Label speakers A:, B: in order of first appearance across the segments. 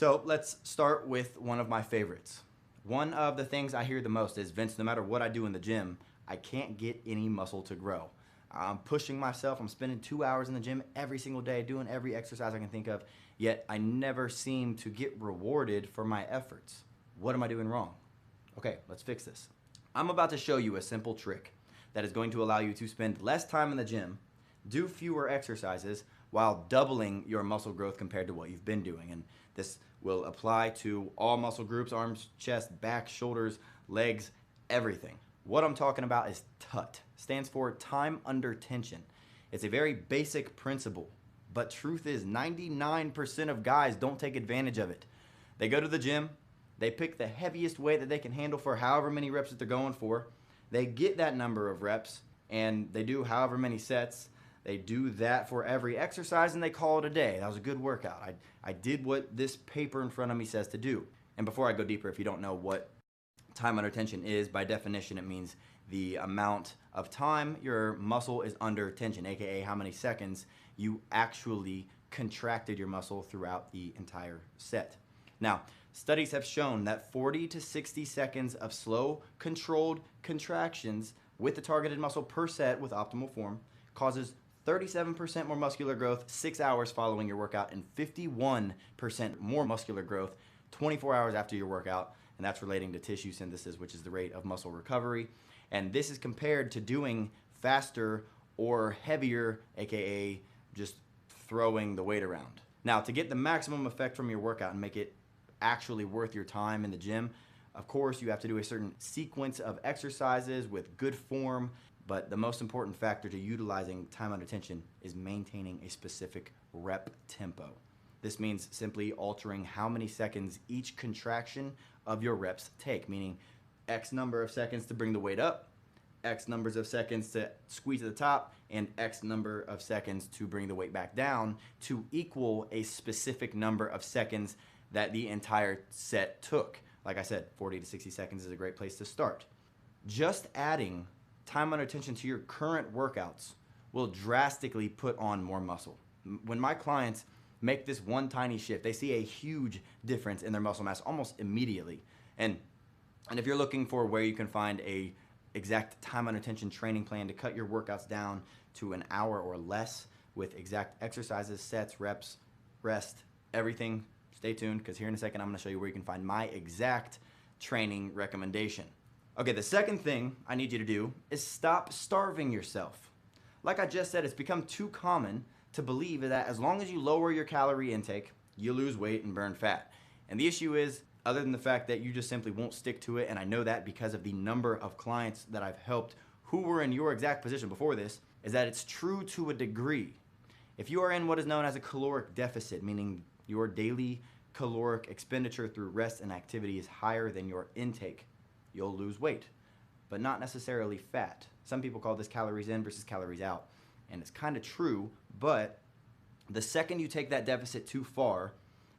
A: So let's start with one of my favorites. One of the things I hear the most is, Vince, no matter what I do in the gym, I can't get any muscle to grow. I'm pushing myself. I'm spending 2 hours in the gym every single day, doing every exercise I can think of, yet I never seem to get rewarded for my efforts. What am I doing wrong? Okay, let's fix this. I'm about to show you a simple trick that is going to allow you to spend less time in the gym, do fewer exercises, while doubling your muscle growth compared to what you've been doing. And this will apply to all muscle groups: arms, chest, back, shoulders, legs, everything. What I'm talking about is TUT. Stands for time under tension. It's a very basic principle, but truth is 99% of guys don't take advantage of it. They go to the gym, they pick the heaviest weight that they can handle for however many reps that they're going for. They get that number of reps and they do however many sets. They do that for every exercise and they call it a day. That was a good workout. I did what this paper in front of me says to do. And before I go deeper, if you don't know what time under tension is, by definition, it means the amount of time your muscle is under tension, aka how many seconds you actually contracted your muscle throughout the entire set. Now, studies have shown that 40 to 60 seconds of slow, controlled contractions with the targeted muscle per set with optimal form causes 37% more muscular growth 6 hours following your workout and 51% more muscular growth 24 hours after your workout. And that's relating to tissue synthesis, which is the rate of muscle recovery. And this is compared to doing faster or heavier, aka just throwing the weight around. Now, to get the maximum effect from your workout and make it actually worth your time in the gym, of course, you have to do a certain sequence of exercises with good form, but the most important factor to utilizing time under tension is maintaining a specific rep tempo. This means simply altering how many seconds each contraction of your reps take, meaning X number of seconds to bring the weight up, X numbers of seconds to squeeze at the top, and X number of seconds to bring the weight back down to equal a specific number of seconds that the entire set took. Like I said, 40 to 60 seconds is a great place to start. Just adding time under tension to your current workouts will drastically put on more muscle. When my clients make this one tiny shift, they see a huge difference in their muscle mass almost immediately. And if you're looking for where you can find a exact time under tension training plan to cut your workouts down to an hour or less with exact exercises, sets, reps, rest, everything, stay tuned, because here in a second I'm going to show you where you can find my exact training recommendation. Okay, the second thing I need you to do is stop starving yourself. Like I just said, it's become too common to believe that as long as you lower your calorie intake, you lose weight and burn fat. And the issue is, other than the fact that you just simply won't stick to it, and I know that because of the number of clients that I've helped who were in your exact position before this, is that it's true to a degree. If you are in what is known as a caloric deficit, meaning your daily caloric expenditure through rest and activity is higher than your intake, you'll lose weight, but not necessarily fat. Some people call this calories in versus calories out, and it's kind of true, but the second you take that deficit too far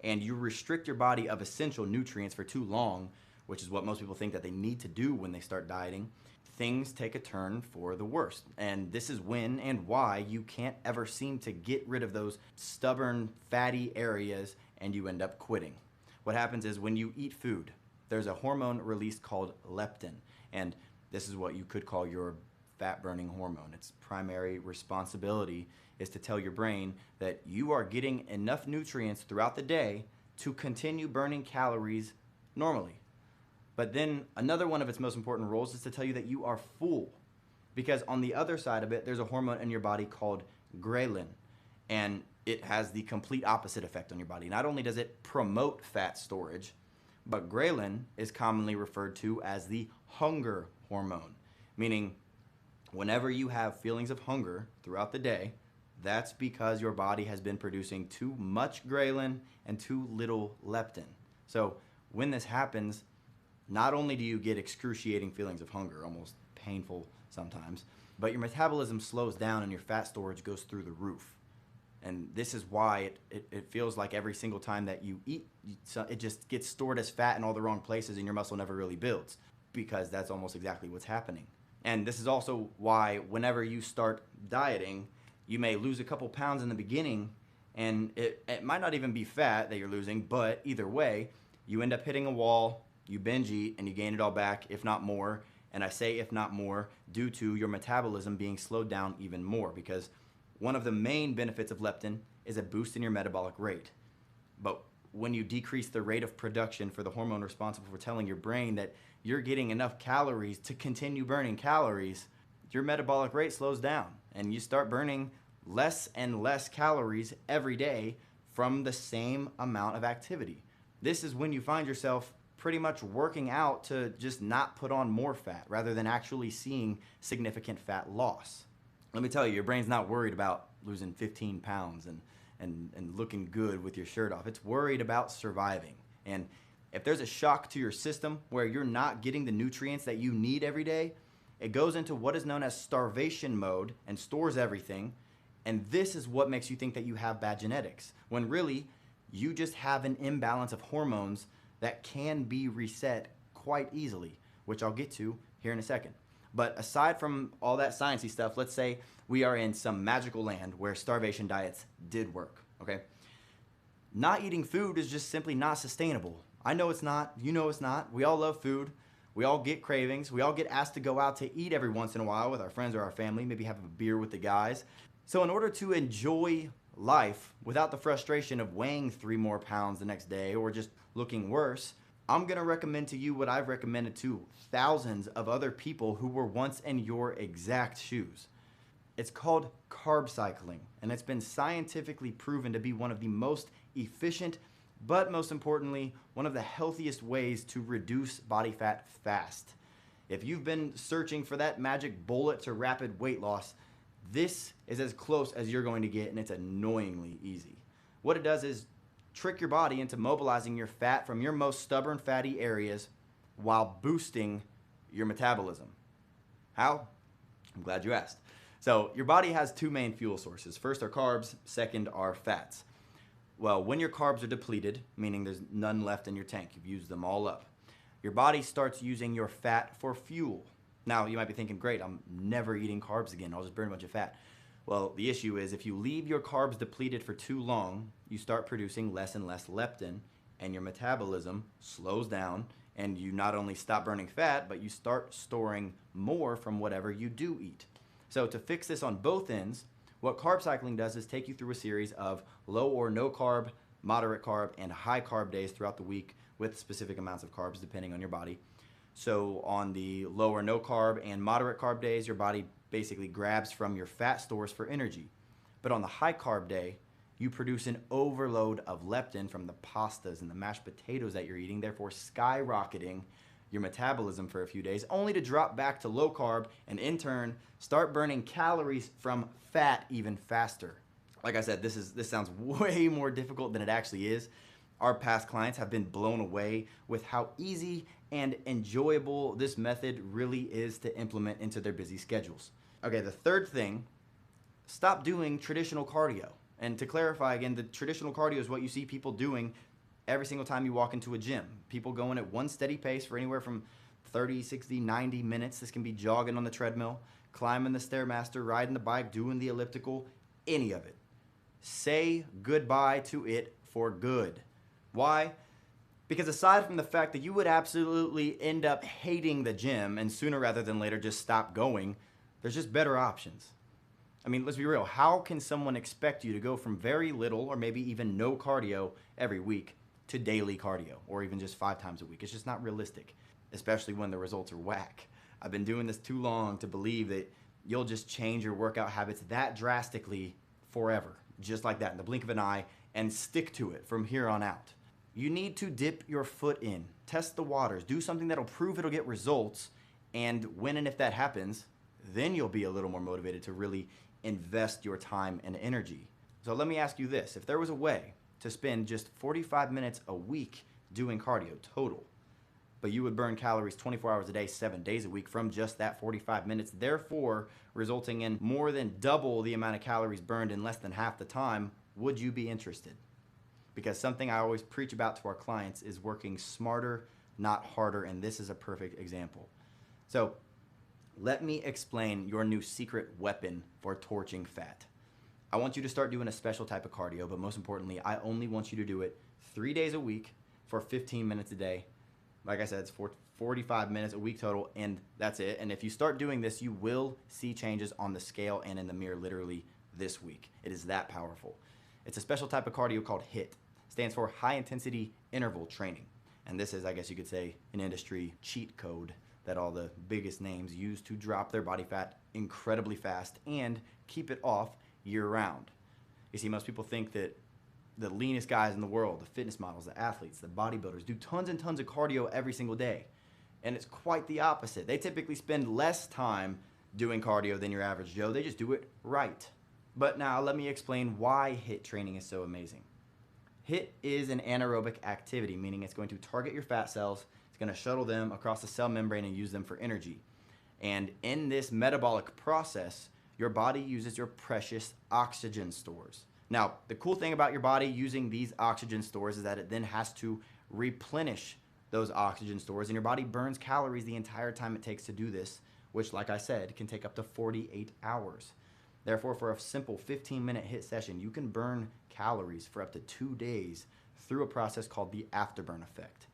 A: and you restrict your body of essential nutrients for too long, which is what most people think that they need to do when they start dieting, things take a turn for the worst. And this is when and why you can't ever seem to get rid of those stubborn, fatty areas and you end up quitting. What happens is when you eat food, there's a hormone released called leptin, and this is what you could call your fat-burning hormone. Its primary responsibility is to tell your brain that you are getting enough nutrients throughout the day to continue burning calories normally. But then another one of its most important roles is to tell you that you are full, because on the other side of it, there's a hormone in your body called ghrelin, and it has the complete opposite effect on your body. Not only does it promote fat storage, but ghrelin is commonly referred to as the hunger hormone, meaning whenever you have feelings of hunger throughout the day, that's because your body has been producing too much ghrelin and too little leptin. So when this happens, not only do you get excruciating feelings of hunger, almost painful sometimes, but your metabolism slows down and your fat storage goes through the roof. And this is why it feels like every single time that you eat, it just gets stored as fat in all the wrong places and your muscle never really builds, because that's almost exactly what's happening. And this is also why whenever you start dieting, you may lose a couple pounds in the beginning And it might not even be fat that you're losing, but either way, you end up hitting a wall, you binge eat, and you gain it all back, if not more. And I say if not more due to your metabolism being slowed down even more, because one of the main benefits of leptin is a boost in your metabolic rate. But when you decrease the rate of production for the hormone responsible for telling your brain that you're getting enough calories to continue burning calories, your metabolic rate slows down and you start burning less and less calories every day from the same amount of activity. This is when you find yourself pretty much working out to just not put on more fat rather than actually seeing significant fat loss. Let me tell you, your brain's not worried about losing 15 pounds and looking good with your shirt off. It's worried about surviving. And if there's a shock to your system where you're not getting the nutrients that you need every day, it goes into what is known as starvation mode and stores everything. And this is what makes you think that you have bad genetics, when really you just have an imbalance of hormones that can be reset quite easily, which I'll get to here in a second. But aside from all that sciencey stuff, let's say we are in some magical land where starvation diets did work, okay? Not eating food is just simply not sustainable. I know it's not, you know it's not. We all love food. We all get cravings. We all get asked to go out to eat every once in a while with our friends or our family, maybe have a beer with the guys. So in order to enjoy life without the frustration of weighing 3 more pounds the next day or just looking worse, I'm gonna recommend to you what I've recommended to thousands of other people who were once in your exact shoes. It's called carb cycling, and it's been scientifically proven to be one of the most efficient, but most importantly, one of the healthiest ways to reduce body fat fast. If you've been searching for that magic bullet to rapid weight loss, this is as close as you're going to get, and it's annoyingly easy. What it does is trick your body into mobilizing your fat from your most stubborn fatty areas while boosting your metabolism. How? I'm glad you asked. So your body has 2 main fuel sources. First are carbs, second are fats. Well, when your carbs are depleted, meaning there's none left in your tank, you've used them all up, your body starts using your fat for fuel. Now, you might be thinking, great, I'm never eating carbs again. I'll just burn a bunch of fat. Well, the issue is if you leave your carbs depleted for too long, you start producing less and less leptin, and your metabolism slows down, and you not only stop burning fat, but you start storing more from whatever you do eat. So to fix this on both ends, what carb cycling does is take you through a series of low or no carb, moderate carb, and high carb days throughout the week with specific amounts of carbs depending on your body. So on the low or no carb and moderate carb days, your body basically grabs from your fat stores for energy. But on the high carb day, you produce an overload of leptin from the pastas and the mashed potatoes that you're eating, therefore skyrocketing your metabolism for a few days, only to drop back to low carb and in turn start burning calories from fat even faster. Like I said, this sounds way more difficult than it actually is. Our past clients have been blown away with how easy and enjoyable this method really is to implement into their busy schedules. Okay, the third thing, stop doing traditional cardio. And to clarify again, the traditional cardio is what you see people doing every single time you walk into a gym. People going at one steady pace for anywhere from 30, 60, 90 minutes. This can be jogging on the treadmill, climbing the Stairmaster, riding the bike, doing the elliptical, any of it. Say goodbye to it for good. Why? Because aside from the fact that you would absolutely end up hating the gym and sooner rather than later just stop going, there's just better options. I mean, let's be real. How can someone expect you to go from very little or maybe even no cardio every week to daily cardio or even just 5 times a week? It's just not realistic, especially when the results are whack. I've been doing this too long to believe that you'll just change your workout habits that drastically forever, just like that in the blink of an eye, and stick to it from here on out. You need to dip your foot in, test the waters, do something that'll prove it'll get results, and when and if that happens, then you'll be a little more motivated to really invest your time and energy. So let me ask you this. If there was a way to spend just 45 minutes a week doing cardio total, but you would burn calories 24 hours a day, 7 days a week from just that 45 minutes, therefore resulting in more than double the amount of calories burned in less than half the time, would you be interested? Because something I always preach about to our clients is working smarter, not harder, and this is a perfect example. So let me explain your new secret weapon for torching fat. I want you to start doing a special type of cardio, but most importantly, I only want you to do it 3 days a week for 15 minutes a day. Like I said, it's for 45 minutes a week total, and that's it. And if you start doing this, you will see changes on the scale and in the mirror literally this week. It is that powerful. It's a special type of cardio called HIIT. Stands for high intensity interval training. And this is, I guess you could say, an industry cheat code that all the biggest names use to drop their body fat incredibly fast and keep it off year round. You see, most people think that the leanest guys in the world, the fitness models, the athletes, the bodybuilders, do tons and tons of cardio every single day. And it's quite the opposite. They typically spend less time doing cardio than your average Joe. They just do it right. But now let me explain why HIIT training is so amazing. HIIT is an anaerobic activity, meaning it's going to target your fat cells, it's going to shuttle them across the cell membrane and use them for energy. And in this metabolic process, your body uses your precious oxygen stores. Now, the cool thing about your body using these oxygen stores is that it then has to replenish those oxygen stores, and your body burns calories the entire time it takes to do this, which, like I said, can take up to 48 hours. Therefore, for a simple 15-minute HIIT session, you can burn calories for up to 2 days through a process called the afterburn effect.